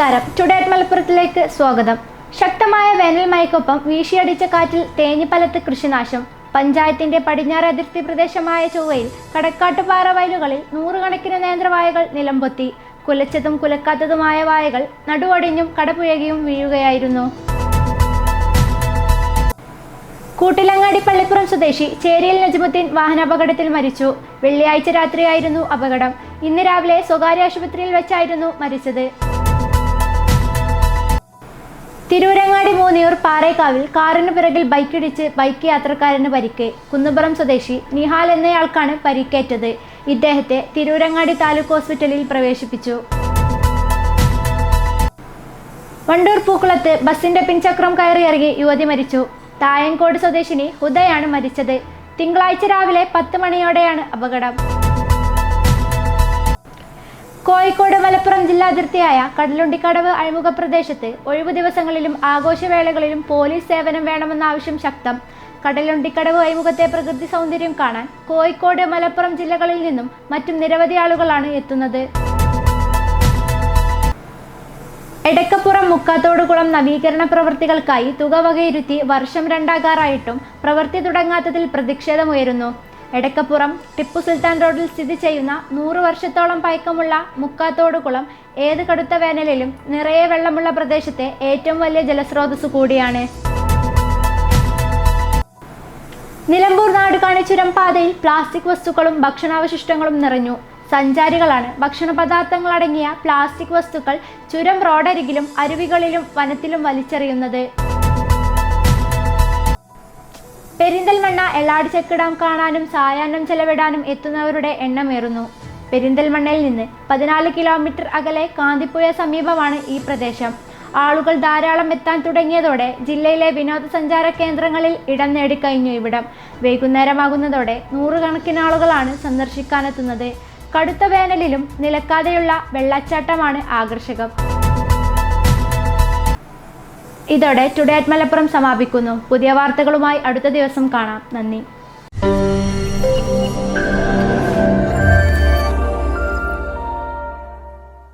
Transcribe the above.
നമസ്കാരം. ടുഡേ മലപ്പുറത്തിലേക്ക് സ്വാഗതം. ശക്തമായ വേനൽ മഴയ്ക്കൊപ്പം വീശിയടിച്ച കാറ്റിൽ തേഞ്ഞിപ്പലത്ത് കൃഷിനാശം. പഞ്ചായത്തിന്റെ പടിഞ്ഞാറ് അതിർത്തി പ്രദേശമായ ചൊവ്വയിൽ കടക്കാട്ടുപാറ വയലുകളിൽ നൂറുകണക്കിന് നേന്ത്രവാഴകൾ നിലംപൊത്തി. കുലച്ചതും കുലക്കാത്തതുമായ വാഴകൾ നടുവൊടിഞ്ഞും കടപുഴകിയും വീഴുകയായിരുന്നു. കൂട്ടിലങ്ങാടി പള്ളിപ്പുറം സ്വദേശി ചേരിയിൽ നജ്മുദ്ദീൻ വാഹനാപകടത്തിൽ മരിച്ചു. വെള്ളിയാഴ്ച രാത്രിയായിരുന്നു അപകടം. ഇന്ന് രാവിലെ സ്വകാര്യ ആശുപത്രിയിൽ വെച്ചായിരുന്നു മരിച്ചത്. തിരൂരങ്ങാടി മൂന്നിയൂർ പാറേക്കാവിൽ കാറിന് പിറകിൽ ബൈക്കിടിച്ച് ബൈക്ക് യാത്രക്കാരന് പരിക്ക്. കുന്നുപുറം സ്വദേശി നിഹാൽ എന്നയാൾക്കാണ് പരിക്കേറ്റത്. ഇദ്ദേഹത്തെ തിരൂരങ്ങാടി താലൂക്ക് ഹോസ്പിറ്റലിൽ പ്രവേശിപ്പിച്ചു. വണ്ടൂർ പൂക്കുളത്ത് ബസിന്റെ പിൻചക്രം കയറിയിറങ്ങി യുവതി മരിച്ചു. തായൻകോട് സ്വദേശിനി ഹുദയാണ് മരിച്ചത്. തിങ്കളാഴ്ച രാവിലെ 10 മണിയോടെയാണ് അപകടം. കോഴിക്കോട് മലപ്പുറം ജില്ലാ അതിർത്തിയായ കടലുണ്ടിക്കടവ് അഴിമുഖ പ്രദേശത്ത് ഒഴിവു ദിവസങ്ങളിലും ആഘോഷവേളകളിലും പോലീസ് സേവനം വേണമെന്ന ആവശ്യം ശക്തം. കടലുണ്ടിക്കടവ് അഴിമുഖത്തെ പ്രകൃതി സൗന്ദര്യം കാണാൻ കോഴിക്കോട് മലപ്പുറം ജില്ലകളിൽ നിന്നും മറ്റും നിരവധി ആളുകളാണ് എത്തുന്നത്. എടക്കപ്പുറം മുക്കാത്തോടുകുളം നവീകരണ പ്രവൃത്തികൾക്കായി തുക വകയിരുത്തി വർഷം 2 ആകാറായിട്ടും പ്രവൃത്തി തുടങ്ങാത്തതിൽ പ്രതിഷേധമുയരുന്നു. എടക്കപ്പുറം ടിപ്പു സുൽത്താൻ റോഡിൽ സ്ഥിതി ചെയ്യുന്ന 100 വർഷത്തോളം പഴക്കമുള്ള മുക്കാത്തോടുകുളം ഏത് കടുത്ത വേനലിലും നിറയെ വെള്ളമുള്ള പ്രദേശത്തെ ഏറ്റവും വലിയ ജലസ്രോതസ് കൂടിയാണ്. നിലമ്പൂർ നാടുകാണി ചുരം പാതയിൽ പ്ലാസ്റ്റിക് വസ്തുക്കളും ഭക്ഷണാവശിഷ്ടങ്ങളും നിറഞ്ഞു. സഞ്ചാരികളാണ് ഭക്ഷണ പദാർത്ഥങ്ങൾ അടങ്ങിയ പ്ലാസ്റ്റിക് വസ്തുക്കൾ ചുരം റോഡരികിലും അരുവികളിലും വനത്തിലും വലിച്ചെറിയുന്നത്. പെരിന്തൽമണ്ണ എളാട് ചെക്ക് ഡാം കാണാനും സായാഹ്നം ചെലവിടാനും എത്തുന്നവരുടെ എണ്ണമേറുന്നു. പെരിന്തൽമണ്ണയിൽ നിന്ന് 14 കിലോമീറ്റർ അകലെ കാന്തിപ്പുഴ സമീപമാണ് ഈ പ്രദേശം. ആളുകൾ ധാരാളം എത്താൻ തുടങ്ങിയതോടെ ജില്ലയിലെ വിനോദസഞ്ചാര കേന്ദ്രങ്ങളിൽ ഇടം നേടിക്കഴിഞ്ഞു ഇവിടം. വൈകുന്നേരമാകുന്നതോടെ നൂറുകണക്കിന് ആളുകളാണ് സന്ദർശിക്കാനെത്തുന്നത്. കടുത്ത വേനലിലും നിലക്കാതെയുള്ള വെള്ളച്ചാട്ടമാണ് ആകർഷകം. ഇതോടെ ടുഡേ മലപ്പുറം സമാപിക്കുന്നു. പുതിയ വാർത്തകളുമായി അടുത്ത ദിവസം കാണാം. നന്ദി.